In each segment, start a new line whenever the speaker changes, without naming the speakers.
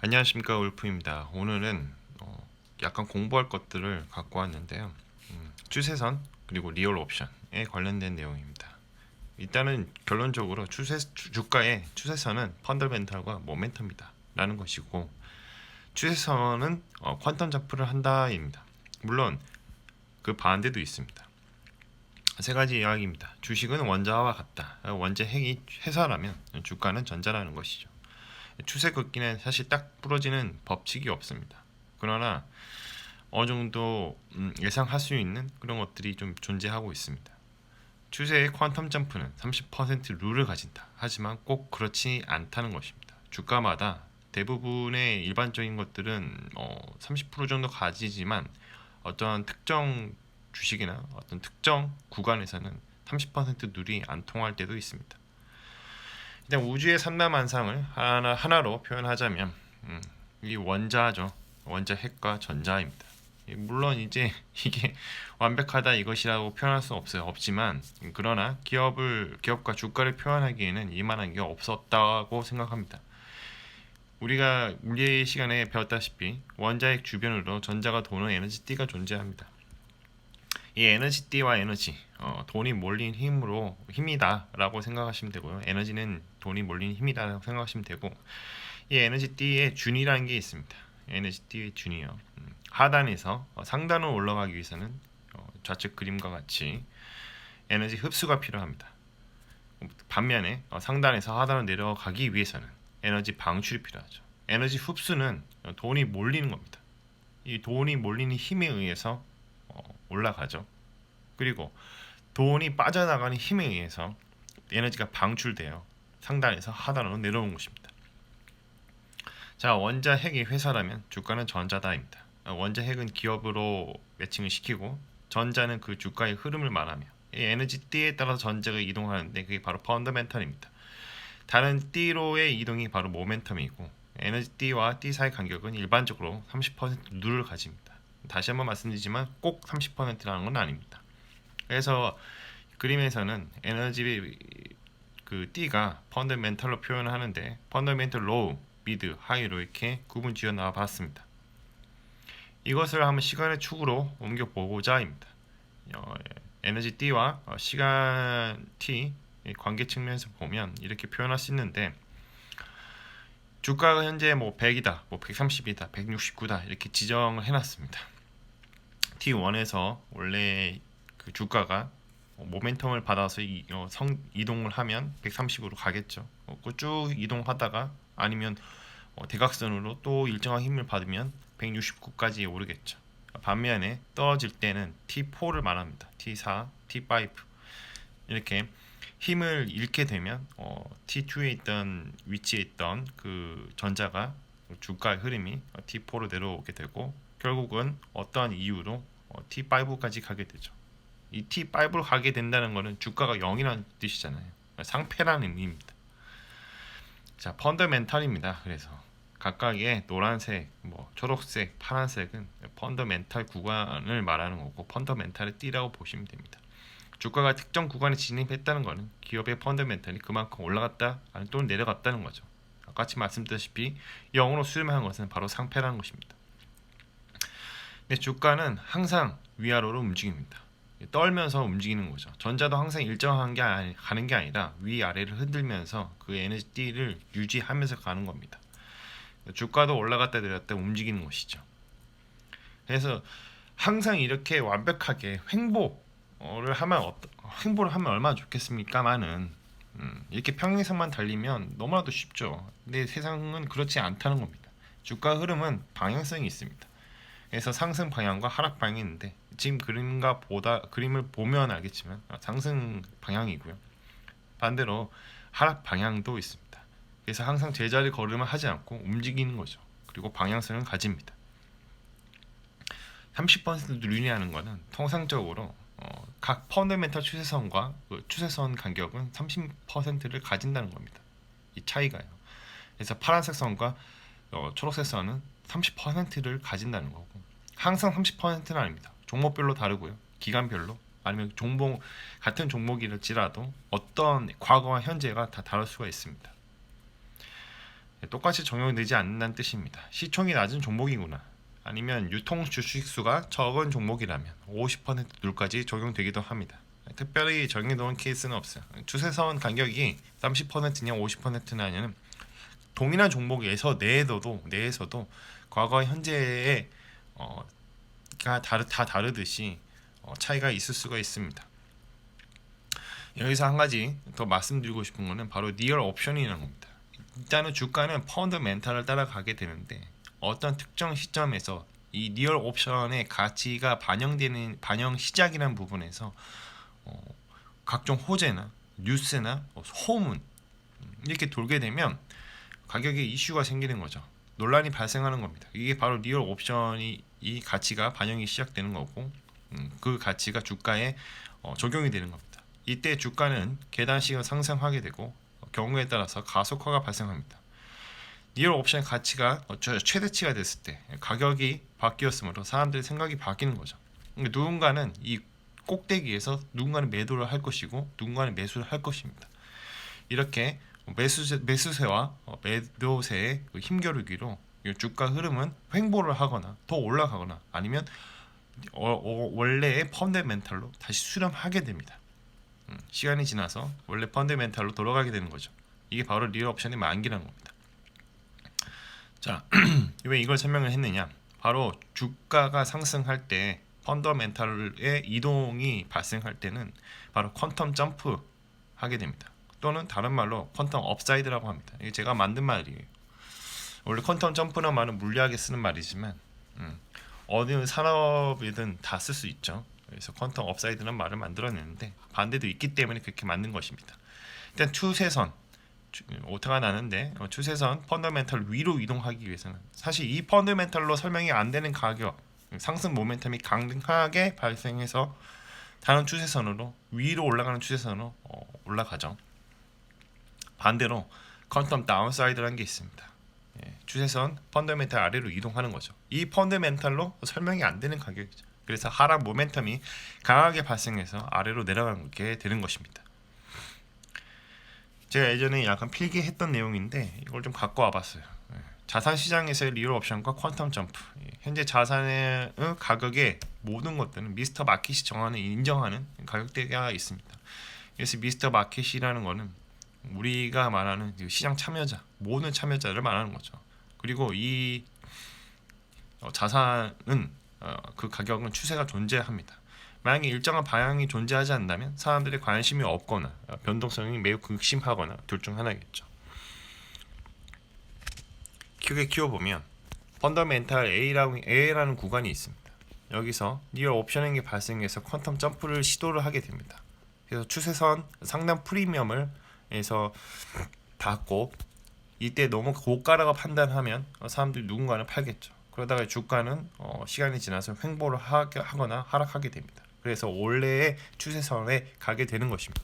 안녕하십니까, 울프입니다. 오늘은 약간 공부할 것들을 갖고 왔는데요. 추세선 그리고 리얼 옵션에 관련된 내용입니다. 일단은 결론적으로 주가의 추세선은 펀더멘탈과 모멘텀이다 라는 것이고, 추세선은 퀀텀 점프를 한다입니다. 물론 그 반대도 있습니다. 세 가지 이야기입니다. 주식은 원자와 같다. 원자 핵이 회사라면 주가는 전자라는 것이죠. 추세 긋기는 사실 딱 부러지는 법칙이 없습니다. 그러나 어느 정도 예상할 수 있는 그런 것들이 좀 존재하고 있습니다. 추세의 퀀텀 점프는 30% 룰을 가진다. 하지만 꼭 그렇지 않다는 것입니다. 주가마다 대부분의 일반적인 것들은 30% 정도 가지지만 어떤 특정 주식이나 어떤 특정 구간에서는 30% 룰이 안 통할 때도 있습니다. 일단 우주의 삼라만상을 하나로 표현하자면 이 원자죠. 원자 핵과 전자입니다. 물론 이제 이게 완벽하다 이것이라고 표현할 수 없지만, 그러나 기업과 주가를 표현하기에는 이만한 게 없었다고 생각합니다. 우리가 물리 시간에 배웠다시피 원자핵 주변으로 전자가 도는 에너지띠가 존재합니다. 이 에너지띠와 에너지, 돈이 몰린 힘이다라고 생각하시면 되고요. 에너지는 돈이 몰린 힘이다라고 생각하시면 되고, 이 에너지띠의 준이라는 게 있습니다. 에너지띠의 준이요. 하단에서 상단으로 올라가기 위해서는 좌측 그림과 같이 에너지 흡수가 필요합니다. 반면에 상단에서 하단으로 내려가기 위해서는 에너지 방출이 필요하죠. 에너지 흡수는 돈이 몰리는 겁니다. 이 돈이 몰리는 힘에 의해서 올라가죠. 그리고 돈이 빠져나가는 힘에 의해서 에너지가 방출되어 상단에서 하단으로 내려오는 것입니다. 자, 원자 핵이 회사라면 주가는 전자다입니다. 원자 핵은 기업으로 매칭을 시키고, 전자는 그 주가의 흐름을 말하며, 이 에너지 띠에 따라서 전자가 이동하는데 그게 바로 펀더멘털입니다. 다른 띠로의 이동이 바로 모멘텀이고, 에너지 띠와 띠 사이 간격은 일반적으로 30% 룰을 가집니다. 다시 한번 말씀드리지만 꼭 30%라는 건 아닙니다. 그래서 그림에서는 에너지 그 D가 펀더멘털로 표현을 하는데, 펀더멘털 로우, 미드, 하이로 이렇게 구분 지어 나와 봤습니다. 이것을 한번 시간의 축으로 옮겨 보고자입니다. 에너지 D와 시간 T 관계 측면에서 보면 이렇게 표현할 수 있는데, 주가가 현재 100이다, 130이다, 169다 이렇게 지정을 해놨습니다. T1에서 원래 그 주가가 모멘텀을 받아서 이동을 하면 130으로 가겠죠. 쭉 이동하다가 아니면 대각선으로 또 일정한 힘을 받으면 169까지 오르겠죠. 반면에 떨어질 때는 T4를 말합니다. T4, T5 이렇게 힘을 잃게 되면 T2에 있던 위치에 있던 그 전자가 주가의 흐름이 T4로 내려오게 되고, 결국은 어떠한 이유로 T5까지 가게 되죠. 이 T5로 가게 된다는 것은 주가가 0이라는 뜻이잖아요. 상패라는 의미입니다. 자, 펀더멘탈입니다. 그래서 각각의 노란색, 초록색, 파란색은 펀더멘탈 구간을 말하는 거고, 펀더멘탈의 띠라고 보시면 됩니다. 주가가 특정 구간에 진입했다는 것은 기업의 펀더멘탈이 그만큼 올라갔다 또는 내려갔다는 거죠. 같이 말씀드렸다시피 0으로 수렴한 것은 바로 상패라는 것입니다. 근데 주가는 항상 위아래로 움직입니다. 떨면서 움직이는 거죠. 전자도 항상 일정한 게 가는 게 아니라 위아래를 흔들면서 그 에너지 띠를 유지하면서 가는 겁니다. 주가도 올라갔다 내렸다 움직이는 것이죠. 그래서 항상 이렇게 완벽하게 횡보를 하면 얼마나 좋겠습니까만은, 이렇게 평행선만 달리면 너무나도 쉽죠. 근데 세상은 그렇지 않다는 겁니다. 주가 흐름은 방향성이 있습니다. 그래서 상승 방향과 하락 방향이 있는데, 지금 그림을 보면 알겠지만 상승 방향이고요. 반대로 하락 방향도 있습니다. 그래서 항상 제자리 걸음을 하지 않고 움직이는 거죠. 그리고 방향성을 가집니다. 30% 륜이라는 것은 통상적으로 각 펀더멘털 추세선과 그 추세선 간격은 30%를 가진다는 겁니다. 이 차이가요. 그래서 파란색 선과 초록색 선은 30%를 가진다는 거고, 항상 30%는 아닙니다. 종목별로 다르고요. 기간별로 아니면 같은 종목일지라도 어떤 과거와 현재가 다 다를 수가 있습니다. 똑같이 적용되지 않는다는 뜻입니다. 시총이 낮은 종목이구나, 아니면 유통 주식수가 적은 종목이라면 50% 룰까지 적용되기도 합니다. 특별히 정해놓은 케이스는 없어요. 추세선 간격이 30%냐 50%냐는 동일한 종목에서 내에서도 과거 현재의 다 다르듯이 차이가 있을 수가 있습니다. 여기서 한 가지 더 말씀드리고 싶은 거는 바로 리얼 옵션이라는 겁니다. 일단은 주가는 펀더멘탈을 따라가게 되는데 어떤 특정 시점에서 이 리얼 옵션의 가치가 반영 시작이라는 부분에서 각종 호재나 뉴스나 소문 이렇게 돌게 되면 가격에 이슈가 생기는 거죠. 논란이 발생하는 겁니다. 이게 바로 리얼 옵션이 이 가치가 반영이 시작되는 거고 그 가치가 주가에 적용이 되는 겁니다. 이때 주가는 계단식으로 상승하게 되고 경우에 따라서 가속화가 발생합니다. 리얼 옵션 가치가 최대치가 됐을 때 가격이 바뀌었으므로 사람들의 생각이 바뀌는 거죠. 누군가는 이 꼭대기에서 누군가는 매도를 할 것이고 누군가는 매수를 할 것입니다. 이렇게 매수세와 매도세의 힘겨루기로 주가 흐름은 횡보를 하거나 더 올라가거나 아니면 원래의 펀더멘탈로 다시 수렴하게 됩니다. 시간이 지나서 원래 펀더멘탈로 돌아가게 되는 거죠. 이게 바로 리얼 옵션의 만기라는 겁니다. 자, 왜 이걸 설명을 했느냐? 바로 주가가 상승할 때 펀더멘탈의 이동이 발생할 때는 바로 퀀텀 점프 하게 됩니다. 또는 다른 말로 퀀텀 업사이드라고 합니다. 이게 제가 만든 말이에요. 원래 퀀텀 점프라는 말은 물리학에 쓰는 말이지만 어느 산업이든 다 쓸 수 있죠. 그래서 퀀텀 업사이드라는 말을 만들어냈는데 반대도 있기 때문에 그렇게 만든 것입니다. 일단 추세선 오타가 나는데 추세선 펀더멘탈 위로 이동하기 위해서는 사실 이 펀더멘탈로 설명이 안 되는 가격 상승 모멘텀이 강하게 발생해서 다른 추세선으로 위로 올라가는 추세선으로 올라가죠. 반대로 퀀텀 다운사이드라는 게 있습니다. 추세선 펀더멘탈 아래로 이동하는 거죠. 이 펀더멘탈로 설명이 안 되는 가격이죠. 그래서 하락 모멘텀이 강하게 발생해서 아래로 내려가게 되는 것입니다. 제가 예전에 약간 필기했던 내용인데 이걸 좀 갖고 와봤어요. 자산 시장에서의 리얼 옵션과 퀀텀 점프. 현재 자산의 가격의 모든 것들은 미스터 마켓이 정하는 인정하는 가격대가 있습니다. 그래서 미스터 마켓이라는 거는 우리가 말하는 시장 참여자, 모든 참여자를 말하는 거죠. 그리고 이 자산은 그 가격은 추세가 존재합니다. 만약에 일정한 방향이 존재하지 않는다면 사람들의 관심이 없거나 변동성이 매우 극심하거나 둘 중 하나겠죠. 크게 키워보면 펀더멘탈 A라는 구간이 있습니다. 여기서 리얼 옵션 행위 발생해서 퀀텀 점프를 시도를 하게 됩니다. 그래서 추세선 상단 프리미엄을 해서 닫고 이때 너무 고가라고 판단하면 사람들이 누군가는 팔겠죠. 그러다가 주가는 시간이 지나서 횡보를 하거나 하락하게 됩니다. 그래서 원래의 추세선에 가게 되는 것입니다.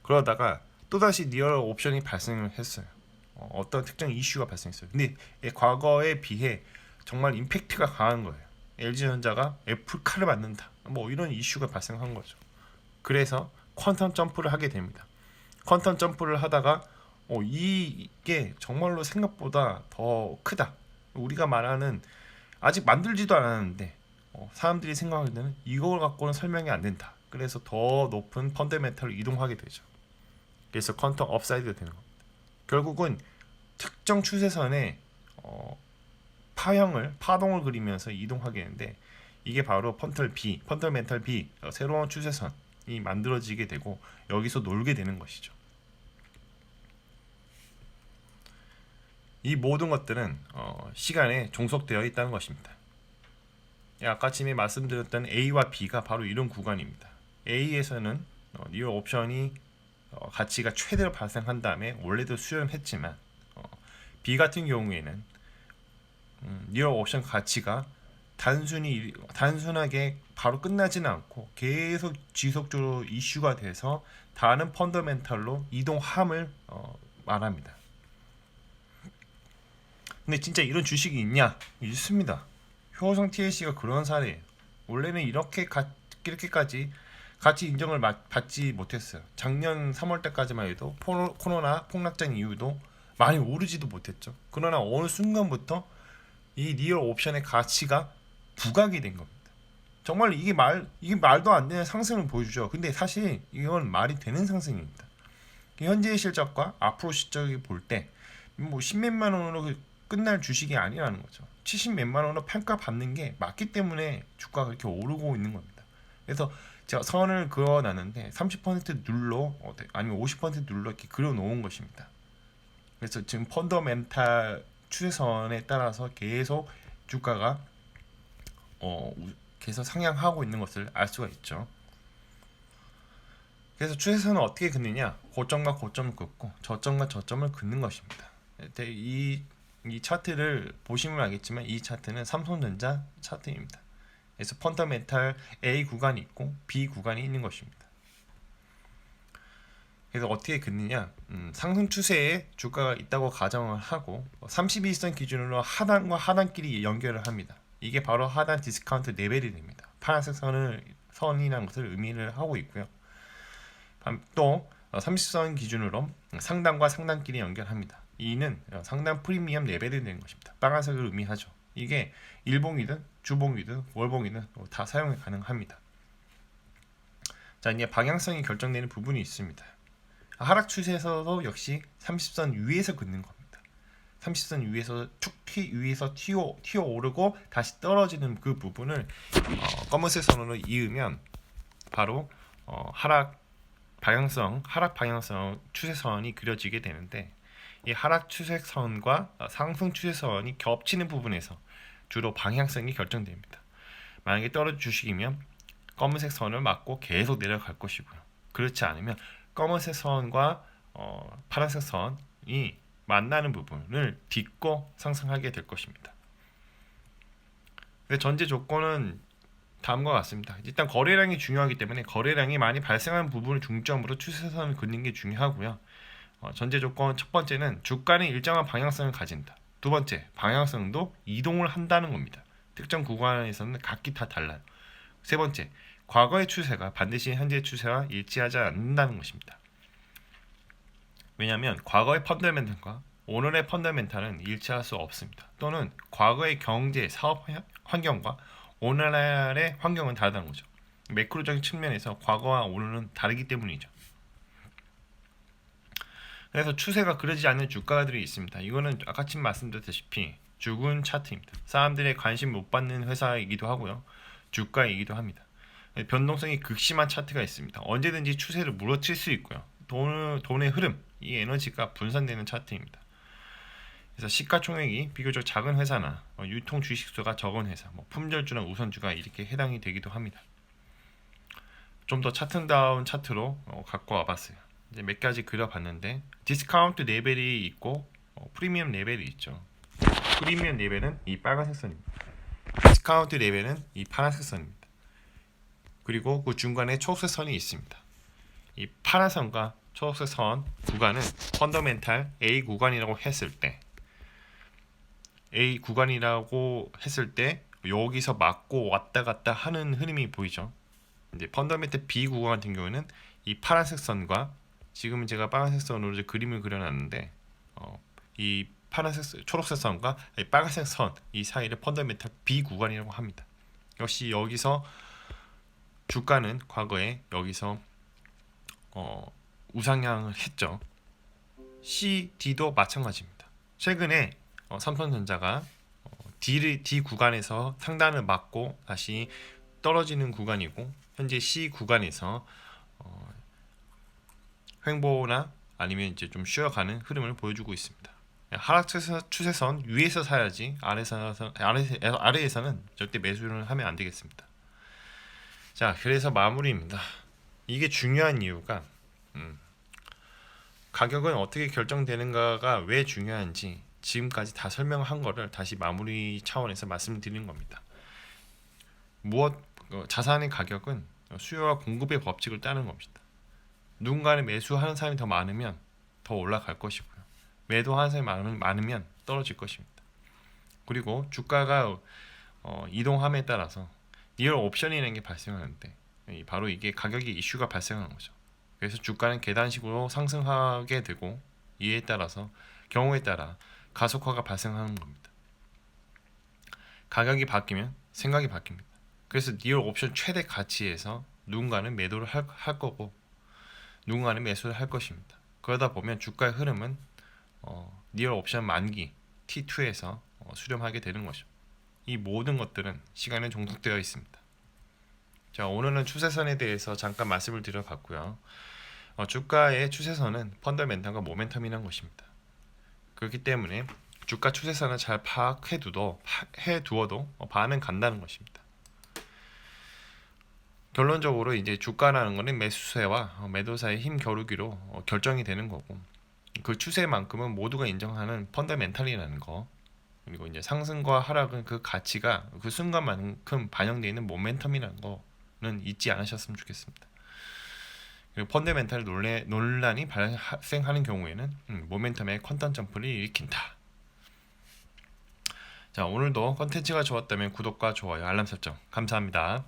그러다가 또다시 리얼 옵션이 발생을 했어요. 어떤 특정 이슈가 발생했어요. 근데 과거에 비해 정말 임팩트가 강한 거예요. LG전자가 애플카를 만든다. 뭐 이런 이슈가 발생한 거죠. 그래서 퀀텀 점프를 하게 됩니다. 퀀텀 점프를 하다가 이게 정말로 생각보다 더 크다. 우리가 말하는 아직 만들지도 않았는데 사람들이 생각할 때는 이걸 갖고는 설명이 안 된다. 그래서 더 높은 펀더멘탈로 이동하게 되죠. 그래서 퀀텀 업사이드가 되는 겁니다. 결국은 특정 추세선에 파동을 그리면서 이동하게 되는데 이게 바로 펀더멘탈 B 새로운 추세선이 만들어지게 되고 여기서 놀게 되는 것이죠. 이 모든 것들은 시간에 종속되어 있다는 것입니다. 아까 전에 말씀드렸던 A와 B가 바로 이런 구간입니다. A에서는 리얼 옵션이 가치가 최대로 발생한 다음에 원래도 수렴했지만 B 같은 경우에는 리얼 옵션 가치가 단순하게 바로 끝나지는 않고 계속 지속적으로 이슈가 돼서 다른 펀더멘탈로 이동함을 말합니다. 근데 진짜 이런 주식이 있냐? 있습니다. 효성 TLC가 그런 사례예요. 원래는 이렇게까지 가치 인정을 받지 못했어요. 작년 3월 때까지만 해도 코로나 폭락전 이후도 많이 오르지도 못했죠. 그러나 어느 순간부터 이 리얼 옵션의 가치가 부각이 된 겁니다. 정말 이게 말도 안 되는 상승을 보여주죠. 근데 사실 이건 말이 되는 상승입니다. 현재의 실적과 앞으로 실적을 볼 때 뭐 10몇만 원으로 끝날 주식이 아니라는 거죠. 70몇만 원으로 평가 받는 게 맞기 때문에 주가가 그렇게 오르고 있는 겁니다. 그래서 제가 선을 그어놨는데 30% 눌러 아니면 50% 눌러 이렇게 그려놓은 것입니다. 그래서 지금 펀더멘탈 추세선에 따라서 계속 주가가 계속 상향하고 있는 것을 알 수가 있죠. 그래서 추세선은 어떻게 긋느냐? 고점과 고점을 긋고 저점과 저점을 긋는 것입니다. 이 차트를 보시면 알겠지만 이 차트는 삼성전자 차트입니다. 그래서 펀더멘탈 A 구간이 있고 B 구간이 있는 것입니다. 그래서 어떻게 긋느냐? 상승 추세에 주가가 있다고 가정을 하고 32선 기준으로 하단과 하단끼리 연결을 합니다. 이게 바로 하단 디스카운트 레벨이 됩니다. 파란색 선이라는 것을 의미를 하고 있고요. 또 30선 기준으로 상단과 상단끼리 연결합니다. 이는 상단 프리미엄 레벨이 되는 것입니다. 빨간색을 의미하죠. 이게 일봉이든 주봉이든 월봉이든 다 사용이 가능합니다. 자, 이제 방향성이 결정되는 부분이 있습니다. 하락 추세에서도 역시 30선 위에서 긋는 겁니다. 30선 위에서 위에서 튀어 오르고 다시 떨어지는 그 부분을 검은색 선으로 이으면 바로 하락 방향성 추세선이 그려지게 되는데, 이 하락 추세선과 상승 추세선이 겹치는 부분에서 주로 방향성이 결정됩니다. 만약에 떨어진 주식이면 검은색 선을 맞고 계속 내려갈 것이고요. 그렇지 않으면 검은색 선과 파란색 선이 만나는 부분을 딛고 상승하게 될 것입니다. 전제 조건은 다음과 같습니다. 일단 거래량이 중요하기 때문에 거래량이 많이 발생하는 부분을 중점으로 추세선을 긋는 게 중요하고요. 전제 조건 첫 번째는 주가는 일정한 방향성을 가진다. 두 번째, 방향성도 이동을 한다는 겁니다. 특정 구간에서는 각기 다 달라요. 세 번째, 과거의 추세가 반드시 현재의 추세와 일치하지 않는다는 것입니다. 왜냐하면 과거의 펀더멘탈과 오늘의 펀더멘탈은 일치할 수 없습니다. 또는 과거의 경제, 사업 환경과 오늘날의 환경은 다르다는 거죠. 매크로적인 측면에서 과거와 오늘은 다르기 때문이죠. 그래서 추세가 그려지지 않는 주가들이 있습니다. 이거는 아까 말씀드렸다시피 죽은 차트입니다. 사람들의 관심 못 받는 회사이기도 하고요. 주가이기도 합니다. 변동성이 극심한 차트가 있습니다. 언제든지 추세를 물어칠 수 있고요. 돈의 흐름, 이 에너지가 분산되는 차트입니다. 그래서 시가총액이 비교적 작은 회사나 유통 주식수가 적은 회사, 품절주나 우선주가 이렇게 해당이 되기도 합니다. 좀 더 차트다운 차트로 갖고 와봤어요. 이제 몇 가지 그려봤는데 디스카운트 레벨이 있고 프리미엄 레벨이 있죠. 프리미엄 레벨은 이 빨간색 선입니다. 디스카운트 레벨은 이 파란색 선입니다. 그리고 그 중간에 초록색 선이 있습니다. 이 파란 선과 초록색 선 구간은 펀더멘탈 A 구간이라고 했을 때 여기서 맞고 왔다 갔다 하는 흐름이 보이죠. 이제 펀더멘탈 B 구간 같은 경우는 이 파란색 선과 지금은 제가 빨간색 선으로 이제 그림을 그려놨는데 이 초록색 선과 이 빨간색 선 이 사이를 펀더멘탈 B 구간이라고 합니다. 역시 여기서 주가는 과거에 여기서 우상향을 했죠. CD도 마찬가지입니다. 최근에 삼성전자가 D 구간에서 상단을 맞고 다시 떨어지는 구간이고, 현재 C 구간에서 횡보나 아니면 이제 좀 쉬어가는 흐름을 보여주고 있습니다. 하락 추세선 위에서 사야지 아래에서는 절대 매수를 하면 안 되겠습니다. 자, 그래서 마무리입니다. 이게 중요한 이유가 가격은 어떻게 결정되는가가 왜 중요한지 지금까지 다 설명한 거를 다시 마무리 차원에서 말씀드리는 겁니다. 자산의 가격은 수요와 공급의 법칙을 따르는 겁니다. 누군가는 매수하는 사람이 더 많으면 더 올라갈 것이고요. 매도하는 사람이 많으면 떨어질 것입니다. 그리고 주가가 이동함에 따라서 리얼 옵션이라는 게 발생하는데 바로 이게 가격이 이슈가 발생하는 거죠. 그래서 주가는 계단식으로 상승하게 되고, 이에 따라서 경우에 따라 가속화가 발생하는 겁니다. 가격이 바뀌면 생각이 바뀝니다. 그래서 리얼 옵션 최대 가치에서 누군가는 매도를 할 거고 누군가는 매수를 할 것입니다. 그러다 보면 주가의 흐름은 리얼 옵션 만기 T2에서 수렴하게 되는 것이죠. 이 모든 것들은 시간에 종속되어 있습니다. 자, 오늘은 추세선에 대해서 잠깐 말씀을 드려봤고요. 주가의 추세선은 펀더멘탈과 모멘텀이라는 것입니다. 그렇기 때문에 주가 추세선을 잘 파악해 두어도 반은 간다는 것입니다. 결론적으로 이제 주가라는 것은 매수세와 매도사의 힘 겨루기로 결정이 되는 거고, 그 추세만큼은 모두가 인정하는 펀더멘탈이라는 거, 그리고 이제 상승과 하락은 그 가치가 그 순간만큼 반영되어 있는 모멘텀이라는 거는 잊지 않으셨으면 좋겠습니다. 그리고 펀더멘탈 논란이 발생하는 경우에는 모멘텀의 퀀텀 점프를 일으킨다. 자, 오늘도 컨텐츠가 좋았다면 구독과 좋아요, 알람 설정 감사합니다.